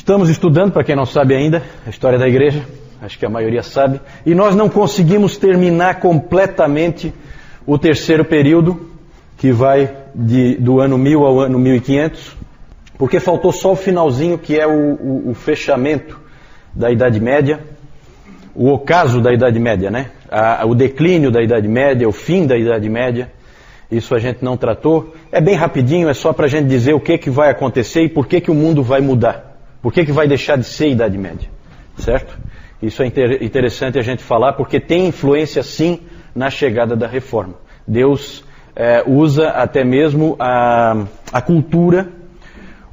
Estamos estudando, para quem não sabe ainda, a história da igreja, acho que a maioria sabe, e nós não conseguimos terminar completamente o terceiro período, que vai do ano 1000 ao ano 1500, porque faltou só o finalzinho, que é o fechamento da Idade Média, o ocaso da Idade Média, né? O declínio da Idade Média, o fim da Idade Média. Isso a gente não tratou. É bem rapidinho, é só para a gente dizer o que vai acontecer e por que o mundo vai mudar. Por que vai deixar de ser Idade Média, certo? Isso é interessante a gente falar, porque tem influência sim na chegada da Reforma. Deus usa até mesmo a cultura,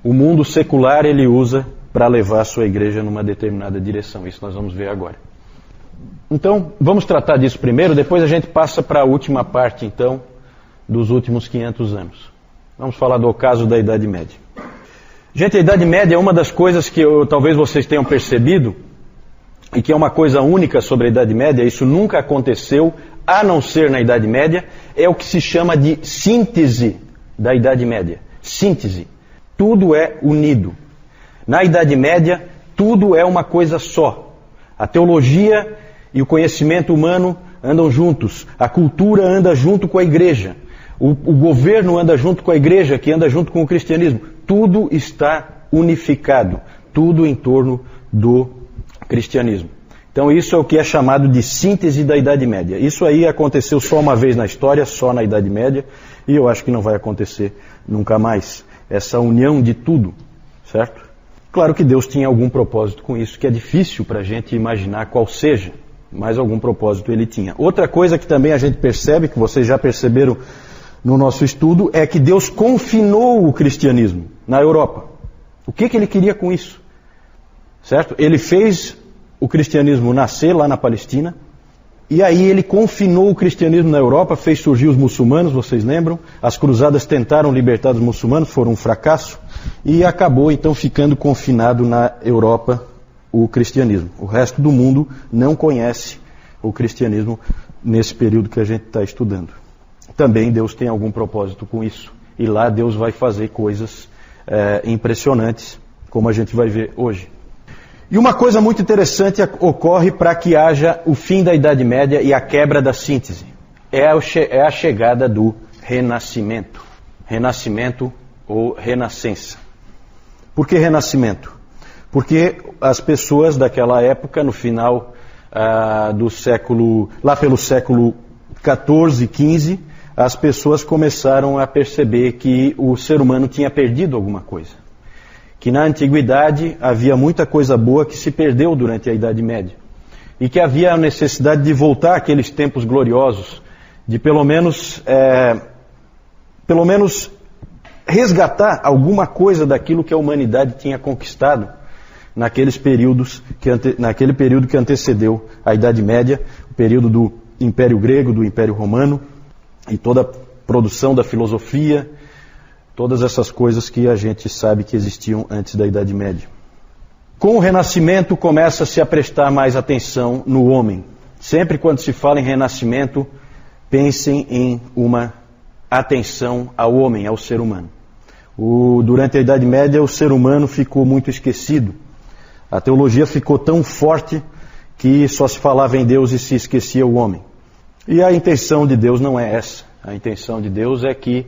o mundo secular ele usa para levar a sua igreja numa determinada direção. Isso nós vamos ver agora. Então, vamos tratar disso primeiro, depois a gente passa para a última parte, então, dos últimos 500 anos. Vamos falar do ocaso da Idade Média. Gente, a Idade Média é uma das coisas que talvez vocês tenham percebido, e que é uma coisa única sobre a Idade Média, isso nunca aconteceu, a não ser na Idade Média, é o que se chama de síntese da Idade Média. Síntese. Tudo é unido. Na Idade Média, tudo é uma coisa só. A teologia e o conhecimento humano andam juntos. A cultura anda junto com a igreja. O governo anda junto com a igreja, que anda junto com o cristianismo. Tudo está unificado. Tudo em torno do cristianismo. Então isso é o que é chamado de síntese da Idade Média. Isso aí aconteceu só uma vez na história, só na Idade Média, e eu acho que não vai acontecer nunca mais. Essa união de tudo, certo? Claro que Deus tinha algum propósito com isso, que é difícil para a gente imaginar qual seja, mas algum propósito ele tinha. Outra coisa que também a gente percebe, que vocês já perceberam no nosso estudo, é que Deus confinou o cristianismo na Europa. O que ele queria com isso? Certo? Ele fez o cristianismo nascer lá na Palestina, e aí ele confinou o cristianismo na Europa, fez surgir os muçulmanos, vocês lembram? As cruzadas tentaram libertar os muçulmanos, foram um fracasso, e acabou então ficando confinado na Europa o cristianismo. O resto do mundo não conhece o cristianismo nesse período que a gente está estudando. Também Deus tem algum propósito com isso, e lá Deus vai fazer coisas impressionantes, como a gente vai ver hoje. E uma coisa muito interessante ocorre para que haja o fim da Idade Média e a quebra da síntese. É a chegada do Renascimento. Renascimento ou Renascença. Por que Renascimento? Porque as pessoas daquela época, no final do século, lá pelo século XIV, XV, as pessoas começaram a perceber que o ser humano tinha perdido alguma coisa. Que na antiguidade havia muita coisa boa que se perdeu durante a Idade Média. E que havia a necessidade de voltar àqueles tempos gloriosos, de pelo menos resgatar alguma coisa daquilo que a humanidade tinha conquistado naquele período que antecedeu a Idade Média, o período do Império Grego, do Império Romano, e toda a produção da filosofia, todas essas coisas que a gente sabe que existiam antes da Idade Média. Com o Renascimento começa-se a prestar mais atenção no homem. Sempre quando se fala em Renascimento, pensem em uma atenção ao homem, ao ser humano. Durante a Idade Média, o ser humano ficou muito esquecido. A teologia ficou tão forte que só se falava em Deus e se esquecia o homem. E a intenção de Deus não é essa. A intenção de Deus é que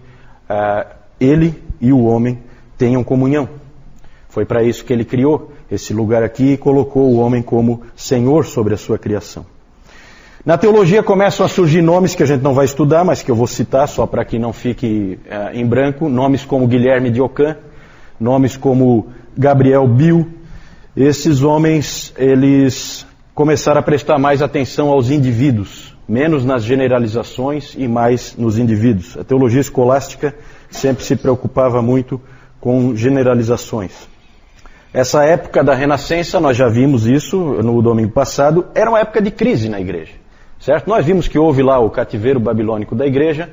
Ele e o homem tenham comunhão. Foi para isso que Ele criou esse lugar aqui e colocou o homem como Senhor sobre a sua criação. Na teologia começam a surgir nomes que a gente não vai estudar, mas que eu vou citar só para que não fique em branco. Nomes como Guilherme de Ockham, nomes como Gabriel Biel. Esses homens, eles começaram a prestar mais atenção aos indivíduos, menos nas generalizações e mais nos indivíduos. A teologia escolástica sempre se preocupava muito com generalizações. Essa época da Renascença, nós já vimos isso no domingo passado, era uma época de crise na igreja, certo? Nós vimos que houve lá o cativeiro babilônico da igreja,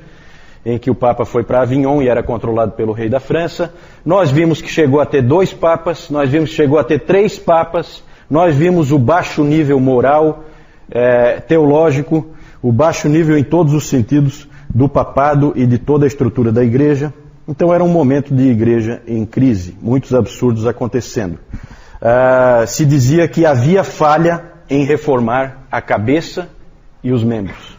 em que o Papa foi para Avignon e era controlado pelo rei da França. Nós vimos que chegou a ter 2 papas, nós vimos que chegou a ter 3 papas, nós vimos o baixo nível moral, teológico, o baixo nível em todos os sentidos do papado e de toda a estrutura da igreja. Então era um momento de igreja em crise, muitos absurdos acontecendo. se dizia que havia falha em reformar a cabeça e os membros.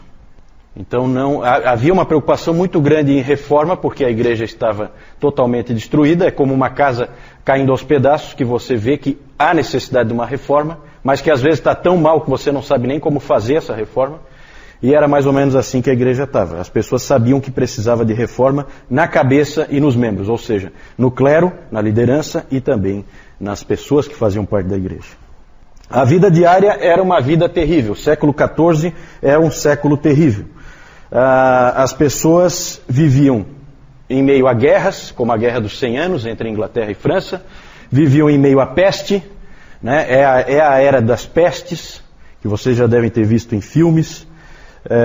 Então havia uma preocupação muito grande em reforma, porque a igreja estava totalmente destruída. É como uma casa caindo aos pedaços, que você vê que há necessidade de uma reforma, mas que às vezes está tão mal que você não sabe nem como fazer essa reforma. E era mais ou menos assim que a igreja estava. As pessoas sabiam que precisava de reforma na cabeça e nos membros, ou seja, no clero, na liderança e também nas pessoas que faziam parte da igreja. A vida diária era uma vida terrível. O século XIV é um século terrível. As pessoas viviam em meio a guerras, como a Guerra dos 100 Anos entre Inglaterra e França, viviam em meio à peste, né? É a era das pestes, que vocês já devem ter visto em filmes,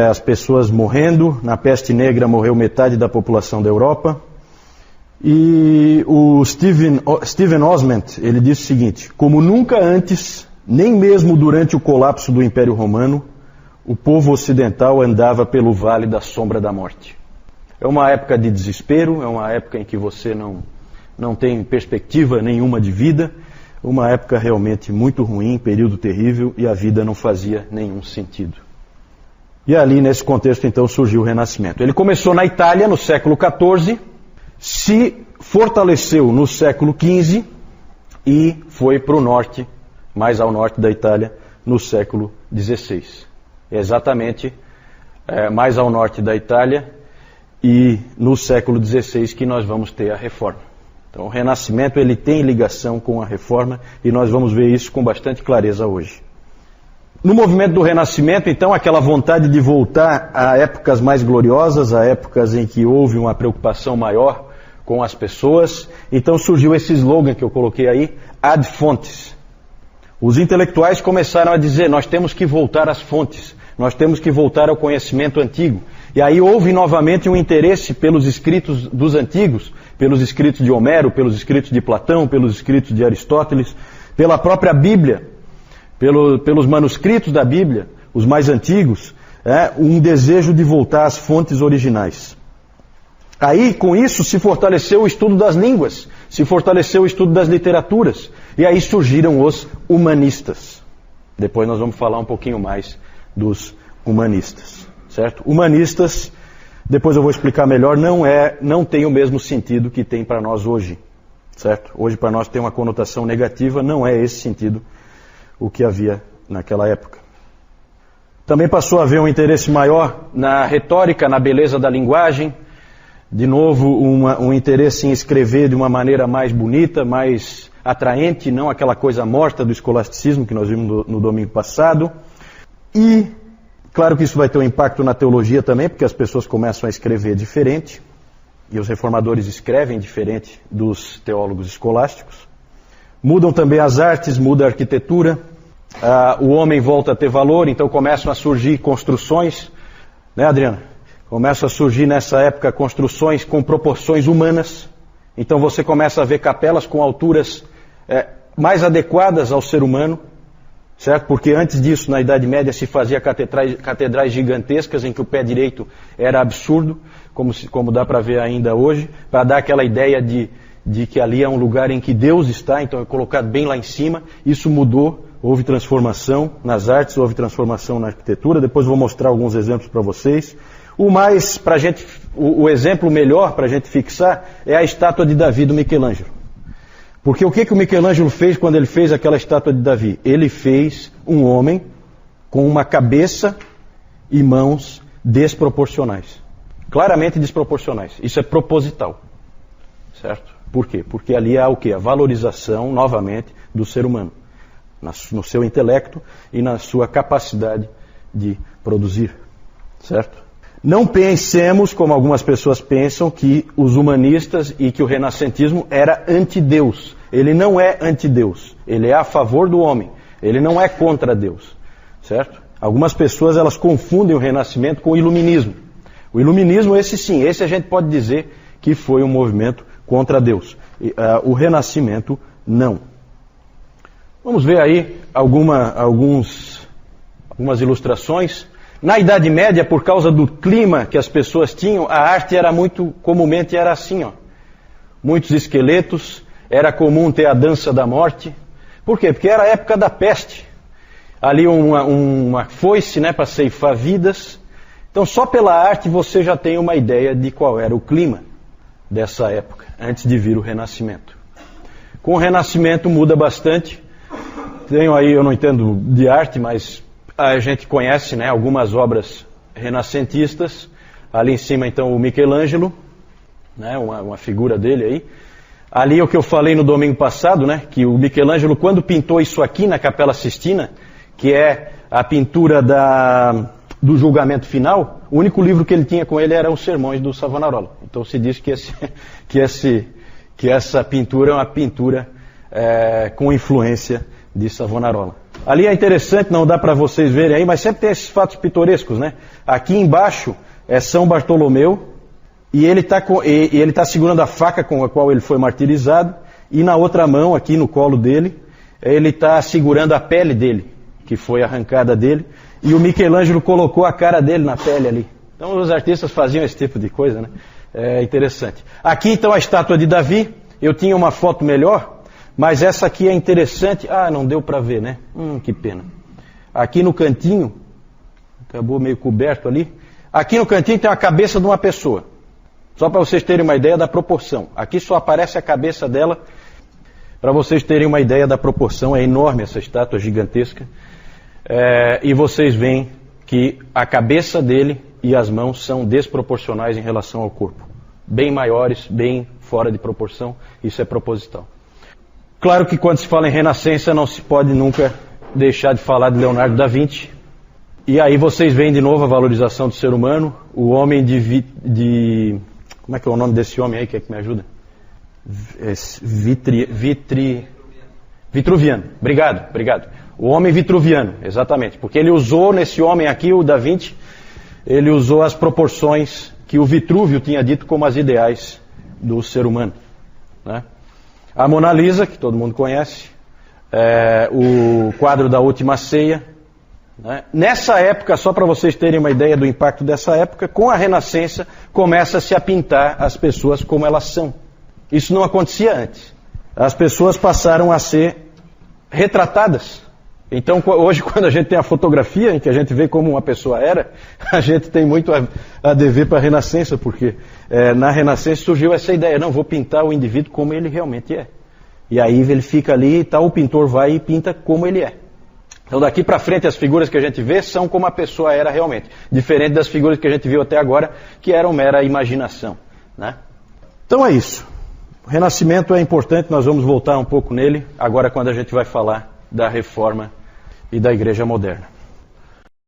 as pessoas morrendo. Na peste negra morreu metade da população da Europa. E o Stephen Osment, ele disse o seguinte: como nunca antes, nem mesmo durante o colapso do Império Romano, o povo ocidental andava pelo vale da sombra da morte. É uma época de desespero, é uma época em que você não tem perspectiva nenhuma de vida, uma época realmente muito ruim, período terrível, e a vida não fazia nenhum sentido. E ali, nesse contexto, então, surgiu o Renascimento. Ele começou na Itália, no século XIV, se fortaleceu no século XV e foi para o norte, mais ao norte da Itália, no século XVI. É exatamente mais ao norte da Itália e no século XVI que nós vamos ter a Reforma. Então o Renascimento ele tem ligação com a Reforma e nós vamos ver isso com bastante clareza hoje. No movimento do Renascimento, então, aquela vontade de voltar a épocas mais gloriosas, a épocas em que houve uma preocupação maior com as pessoas, então surgiu esse slogan que eu coloquei aí, ad fontes. Os intelectuais começaram a dizer, nós temos que voltar às fontes, nós temos que voltar ao conhecimento antigo. E aí houve novamente um interesse pelos escritos dos antigos, pelos escritos de Homero, pelos escritos de Platão, pelos escritos de Aristóteles, pela própria Bíblia, pelos manuscritos da Bíblia, os mais antigos, um desejo de voltar às fontes originais. Aí, com isso, se fortaleceu o estudo das línguas, se fortaleceu o estudo das literaturas, e aí surgiram os humanistas. Depois nós vamos falar um pouquinho mais dos humanistas, certo? Humanistas, depois eu vou explicar melhor, não tem o mesmo sentido que tem para nós hoje, certo? Hoje para nós tem uma conotação negativa, não é esse sentido o que havia naquela época. Também passou a haver um interesse maior na retórica, na beleza da linguagem, de novo um interesse em escrever de uma maneira mais bonita, mais atraente, não aquela coisa morta do escolasticismo que nós vimos no domingo passado. E, claro que isso vai ter um impacto na teologia também, porque as pessoas começam a escrever diferente, e os reformadores escrevem diferente dos teólogos escolásticos. Mudam também as artes, muda a arquitetura, o homem volta a ter valor, então começam a surgir construções, né, Adriana? Começam a surgir nessa época construções com proporções humanas, então você começa a ver capelas com alturas mais adequadas ao ser humano, certo? Porque antes disso, na Idade Média, se fazia catedrais gigantescas em que o pé direito era absurdo, como dá para ver ainda hoje, para dar aquela ideia de que ali é um lugar em que Deus está, então é colocado bem lá em cima. Isso mudou, houve transformação nas artes, houve transformação na arquitetura. Depois vou mostrar alguns exemplos para vocês. O exemplo melhor para a gente fixar é a estátua de Davi do Michelangelo. Porque o que o Michelangelo fez quando ele fez aquela estátua de Davi? Ele fez um homem com uma cabeça e mãos desproporcionais. Claramente desproporcionais. Isso é proposital. Certo? Por quê? Porque ali há o quê? A valorização, novamente, do ser humano. No seu intelecto e na sua capacidade de produzir. Certo? Não pensemos, como algumas pessoas pensam, que os humanistas e que o renascentismo era anti-Deus. Ele não é anti-Deus. Ele é a favor do homem. Ele não é contra Deus. Certo? Algumas pessoas elas confundem o renascimento com o iluminismo. O iluminismo, esse sim, esse a gente pode dizer que foi um movimento contra Deus. O renascimento, não. Vamos ver aí algumas ilustrações. Na Idade Média, por causa do clima que as pessoas tinham, a arte era comumente era assim, ó. Muitos esqueletos, era comum ter a dança da morte, Por quê? Porque era a época da peste. Ali uma foice, né, para ceifar vidas. Então só pela arte você já tem uma ideia de qual era o clima dessa época, antes de vir o Renascimento. Com o Renascimento muda bastante. Tenho aí, eu não entendo de arte, mas a gente conhece, né, algumas obras renascentistas. Ali em cima então o Michelangelo, né, uma figura dele aí. Ali o que eu falei no domingo passado, né, que o Michelangelo, quando pintou isso aqui na Capela Sistina, que é a pintura do julgamento final, o único livro que ele tinha com ele eram os sermões do Savonarola. Então se diz que essa pintura é uma pintura com influência de Savonarola. Ali é interessante, não dá para vocês verem aí, mas sempre tem esses fatos pitorescos, né? Aqui embaixo é São Bartolomeu, e ele está segurando a faca com a qual ele foi martirizado, e na outra mão, aqui no colo dele, ele está segurando a pele dele, que foi arrancada dele, e o Michelangelo colocou a cara dele na pele ali. Então os artistas faziam esse tipo de coisa, né? É interessante. Aqui então a estátua de Davi, eu tinha uma foto melhor, mas essa aqui é interessante. Ah, não deu para ver, né? Que pena. Aqui no cantinho, acabou meio coberto ali, aqui no cantinho tem a cabeça de uma pessoa. Só para vocês terem uma ideia da proporção. Aqui só aparece a cabeça dela, para vocês terem uma ideia da proporção. É enorme essa estátua, gigantesca. E vocês veem que a cabeça dele e as mãos são desproporcionais em relação ao corpo. Bem maiores, bem fora de proporção. Isso é proposital. Claro que quando se fala em Renascença não se pode nunca deixar de falar de Leonardo da Vinci. E aí vocês veem de novo a valorização do ser humano. O homem como é que é o nome desse homem aí? Quem é que me ajuda? Vitruviano. Obrigado. O homem vitruviano, exatamente. Porque ele usou nesse homem aqui, o Da Vinci, ele usou as proporções que o Vitrúvio tinha dito como as ideais do ser humano, né? A Mona Lisa, que todo mundo conhece, o quadro da Última Ceia, né? Nessa época, só para vocês terem uma ideia do impacto dessa época, com a Renascença começa-se a pintar as pessoas como elas são. Isso não acontecia antes. As pessoas passaram a ser retratadas. Então hoje quando a gente tem a fotografia em que a gente vê como uma pessoa era, a gente tem muito a dever para a Renascença, porque na Renascença surgiu essa ideia, não, vou pintar o indivíduo como ele realmente é. E aí ele fica ali e tal, o pintor vai e pinta como ele é. Então daqui para frente as figuras que a gente vê são como a pessoa era realmente, diferente das figuras que a gente viu até agora, que eram mera imaginação, né? Então é isso. O Renascimento é importante, nós vamos voltar um pouco nele, agora quando a gente vai falar da Reforma e da Igreja Moderna.